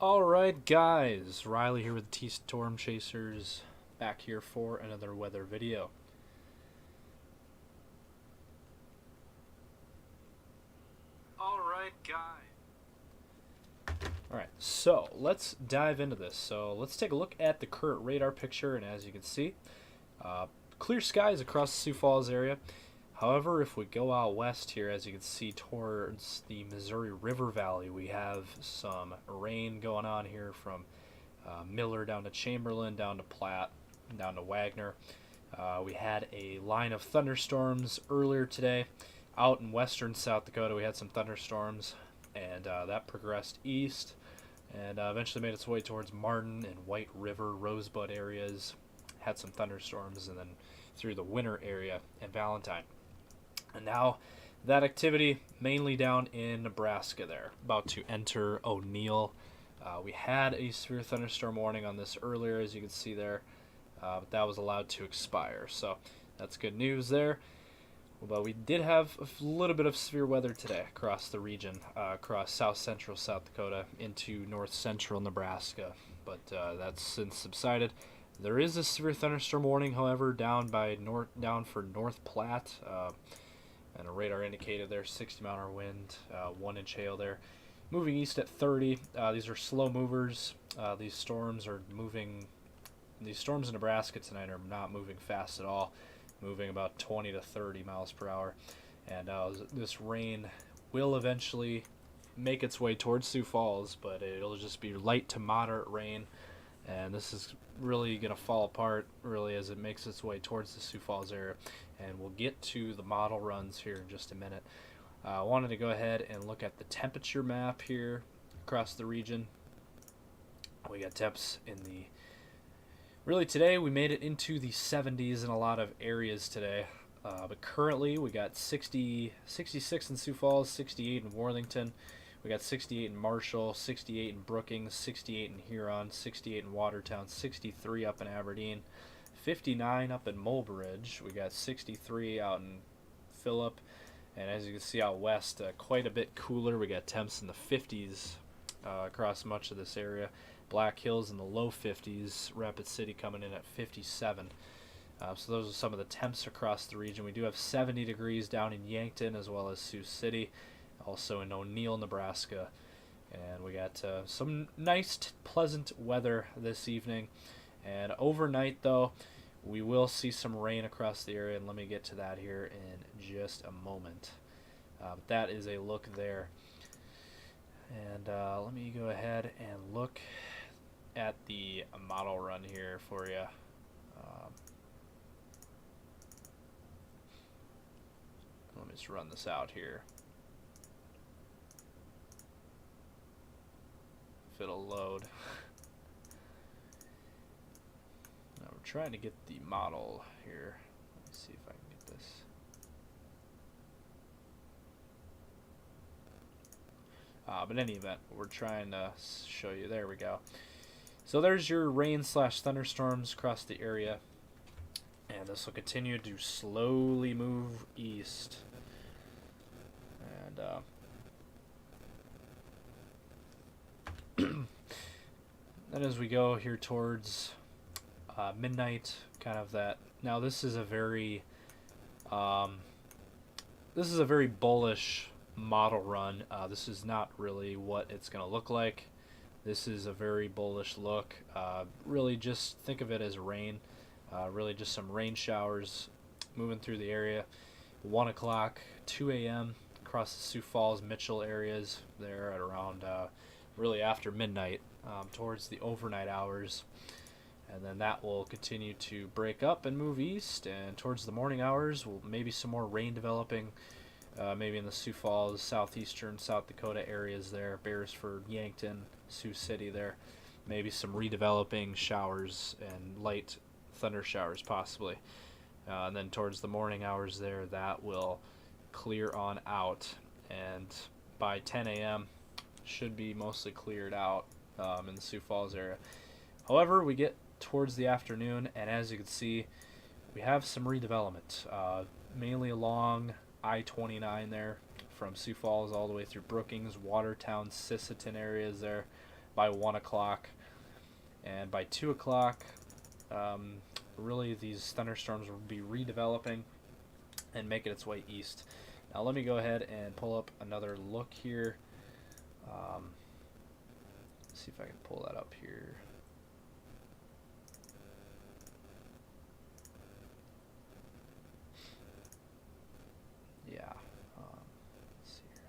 Alright guys, Riley here with T-Storm Chasers, back here for another weather video. Alright guys. Alright, so let's dive into this. So let's take a look at the current radar picture, and as you can see, clear skies across the Sioux Falls area. However, if we go out west here, as you can see towards the Missouri River Valley, we have some rain going on here from Miller down to Chamberlain, down to Platte, down to Wagner. We had a line of thunderstorms earlier today. Out in western South Dakota, we had some thunderstorms, and that progressed east and eventually made its way towards Martin and White River, Rosebud areas. Had some thunderstorms, and then through the Winter area and Valentine. And now that activity mainly down in Nebraska there, about to enter O'Neill. We had a severe thunderstorm warning on this earlier, as you can see there, but that was allowed to expire. So that's good news there. But we did have a little bit of severe weather today across the region, across south central South Dakota into north central Nebraska. But that's since subsided. There is a severe thunderstorm warning, however, down for North Platte. And a radar indicated there 60-mile-an-hour wind, 1-inch hail there. Moving east at 30. These are slow movers. These storms in Nebraska tonight are not moving fast at all, moving about 20 to 30 miles per hour. And this rain will eventually make its way towards Sioux Falls, but it'll just be light to moderate rain. And this is really going to fall apart really as it makes its way towards the Sioux Falls area. And we'll get to the model runs here in just a minute. I wanted to go ahead and look at the temperature map here across the region. We got temps in the... Really today we made it into the 70s in a lot of areas today. But currently we got 66 in Sioux Falls, 68 in Worthington. We got 68 in Marshall, 68 in Brookings, 68 in Huron, 68 in Watertown, 63 up in Aberdeen, 59 up in Mulbridge. We got 63 out in Phillip, and as you can see out west, quite a bit cooler. We got temps in the 50s across much of this area. Black Hills in the low 50s, Rapid City coming in at 57. So those are some of the temps across the region. We do have 70 degrees down in Yankton as well as Sioux City, also in O'Neill, Nebraska. And we got some nice, pleasant weather this evening. And overnight, though, we will see some rain across the area, and let me get to that here in just a moment. That is a look there. And let me go ahead and look at the model run here for you. Let me just run this out here. If it'll load. Now we're trying to get the model here. Let me see if I can get this. But in any event, we're trying to show you. There we go. So there's your rain/thunderstorms across the area. And this will continue to slowly move east. And then as we go here towards midnight, kind of that. Now this is a very bullish model run. This is not really what it's going to look like. This is a very bullish look. Really just think of it as rain. Really just some rain showers moving through the area. 1 o'clock, 2 a.m. across the Sioux Falls, Mitchell areas there at around really after midnight towards the overnight hours. And then that will continue to break up and move east, and towards the morning hours, maybe some more rain developing, maybe in the Sioux Falls, southeastern South Dakota areas there, Beresford, Yankton, Sioux City there. Maybe some redeveloping showers and light thunder showers possibly. And then towards the morning hours there, that will clear on out. And by 10 a.m., should be mostly cleared out in the Sioux Falls area. However, we get towards the afternoon, and as you can see, we have some redevelopment, mainly along I-29 there, from Sioux Falls all the way through Brookings, Watertown, Sisseton areas there, by 1 o'clock. And by 2 o'clock, really these thunderstorms will be redeveloping and making its way east. Now let me go ahead and pull up another look here. See if I can pull that up here. Yeah. Let's see here.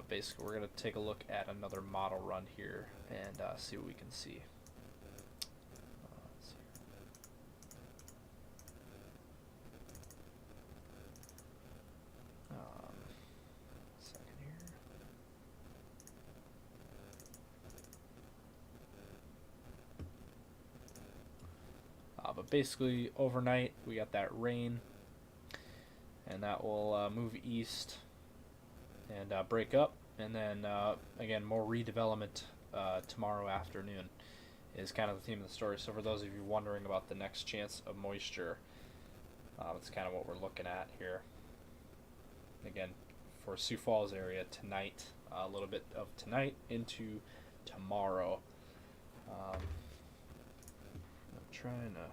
Basically, we're going to take a look at another model run here and see what we can see. Let's see. Second here. But basically, overnight, we got that rain, and that will move east and break up, and then again, more redevelopment tomorrow afternoon is kind of the theme of the story. So for those of you wondering about the next chance of moisture, it's kind of what we're looking at here. Again, for Sioux Falls area tonight, a little bit of tonight into tomorrow. I'm trying to...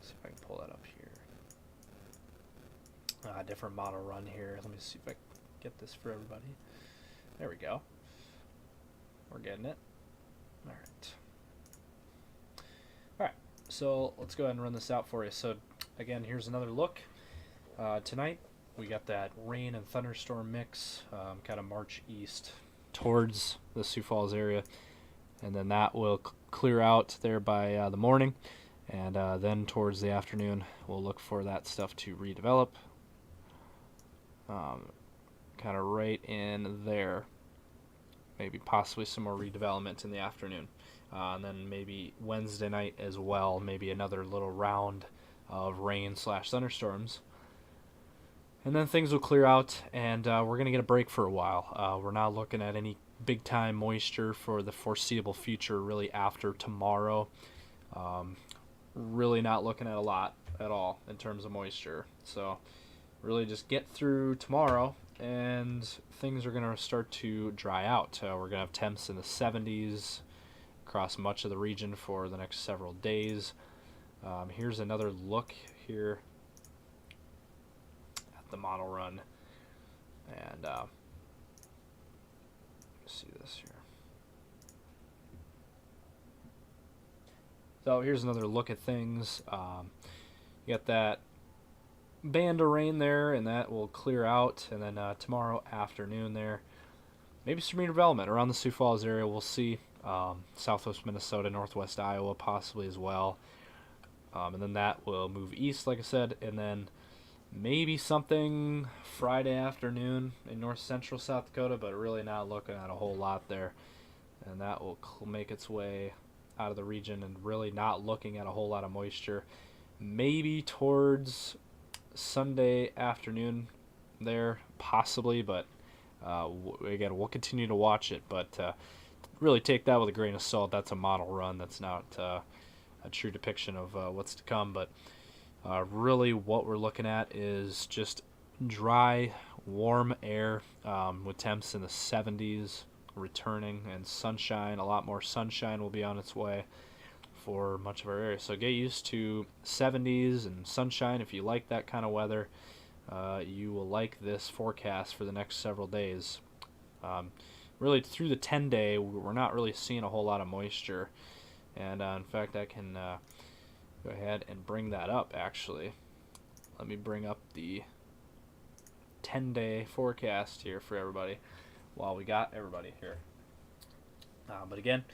see if I can pull that up here. Different model run here. Let me see if I can get this for everybody. There we go. We're getting it. Alright. Alright, so let's go ahead and run this out for you. So again, here's another look. Tonight, we got that rain and thunderstorm mix, kind of march east towards the Sioux Falls area. And then that will clear out there by the morning. And then towards the afternoon, we'll look for that stuff to redevelop. Kind of right in there. Maybe possibly some more redevelopment in the afternoon. And then maybe Wednesday night as well, maybe another little round of rain/thunderstorms. And then things will clear out, and we're going to get a break for a while. We're not looking at any big-time moisture for the foreseeable future, really after tomorrow. Really not looking at a lot at all in terms of moisture. So really just get through tomorrow, and things are going to start to dry out. We're going to have temps in the 70s across much of the region for the next several days. Here's another look here at the model run, and see this here. So here's another look at things. You got that band of rain there, and that will clear out, and then tomorrow afternoon there, maybe some redevelopment around the Sioux Falls area. We'll see. Southwest Minnesota, northwest Iowa possibly as well. And then that will move east, like I said, and then maybe something Friday afternoon in north central South Dakota, but really not looking at a whole lot there. And that will make its way out of the region, and really not looking at a whole lot of moisture. Maybe towards Sunday afternoon there, possibly, but again, we'll continue to watch it, but really take that with a grain of salt. That's a model run. That's not a true depiction of what's to come, but really what we're looking at is just dry, warm air with temps in the 70s returning, and sunshine. A lot more sunshine will be on its way for much of our area. So get used to 70s and sunshine. If you like that kind of weather, you will like this forecast for the next several days. Really, through the 10-day, we're not really seeing a whole lot of moisture. And in fact, I can go ahead and bring that up, actually. Let me bring up the 10-day forecast here for everybody while we got everybody here. But again,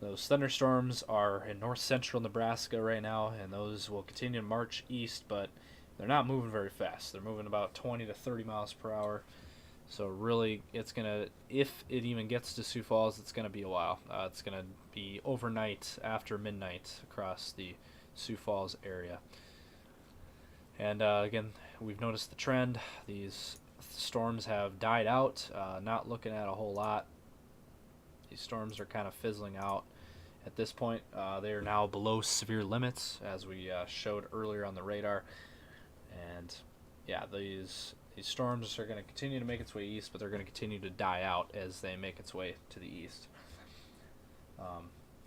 those thunderstorms are in north central Nebraska right now, and those will continue to march east, but they're not moving very fast. They're moving about 20 to 30 miles per hour. So really, it's going to, if it even gets to Sioux Falls, it's going to be a while. It's going to be overnight after midnight across the Sioux Falls area. And again, we've noticed the trend. These storms have died out, not looking at a whole lot These storms are kind of fizzling out at this point. They are now below severe limits, as we showed earlier on the radar. And yeah, these storms are going to continue to make its way east, but they're going to continue to die out as they make its way to the east.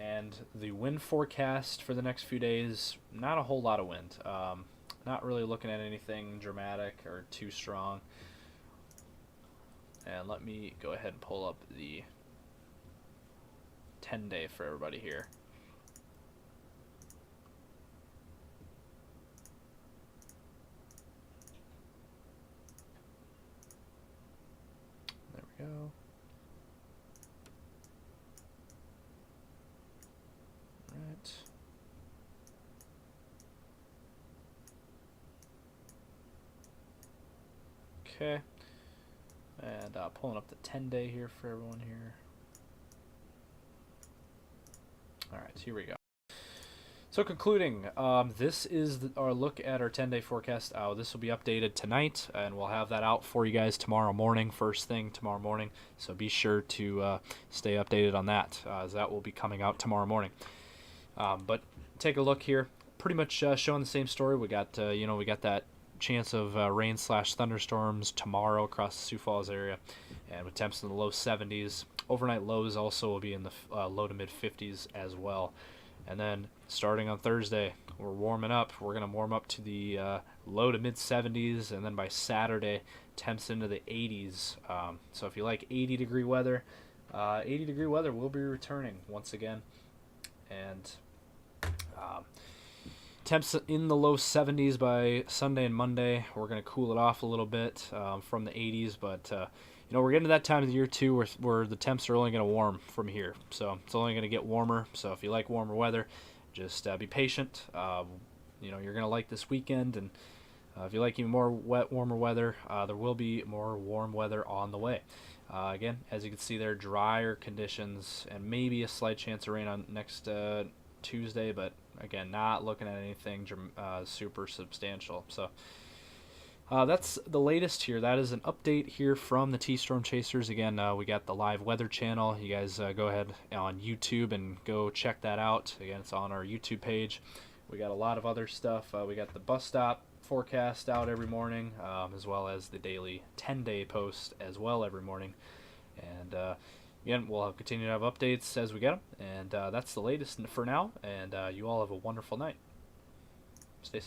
And the wind forecast for the next few days, not a whole lot of wind. Not really looking at anything dramatic or too strong. And let me go ahead and pull up the 10-day for everybody here. There we go. Right. Okay. And pulling up the 10-day here for everyone here. Alright, so here we go. So concluding, this is our look at our 10-day forecast. This will be updated tonight, and we'll have that out for you guys tomorrow morning, first thing tomorrow morning. So be sure to stay updated on that, as that will be coming out tomorrow morning. But take a look here. Pretty much showing the same story. We got we got that chance of rain/thunderstorms tomorrow across the Sioux Falls area, and with temps in the low 70s. Overnight lows also will be in the low to mid 50s as well. And then starting on Thursday, we're warming up. We're going to warm up to the low to mid 70s, and then by Saturday, temps into the 80s. So if you like 80-degree weather, 80-degree weather will be returning once again. And temps in the low 70s by Sunday and Monday. We're going to cool it off a little bit from the 80s, but we're getting to that time of the year too where the temps are only going to warm from here. So it's only going to get warmer. So if you like warmer weather, just be patient. You're going to like this weekend, and if you like even more warmer weather, there will be more warm weather on the way. Again, as you can see there, drier conditions and maybe a slight chance of rain on next Tuesday, but again, not looking at anything super substantial. So that's the latest here. That is an update here from the T-Storm Chasers. Again, we got the live weather channel. You guys go ahead on YouTube and go check that out. Again, it's on our YouTube page. We got a lot of other stuff. We got the bus stop forecast out every morning, as well as the daily 10-day post as well every morning. And again, we'll continue to have updates as we get them. And that's the latest for now. And you all have a wonderful night. Stay safe.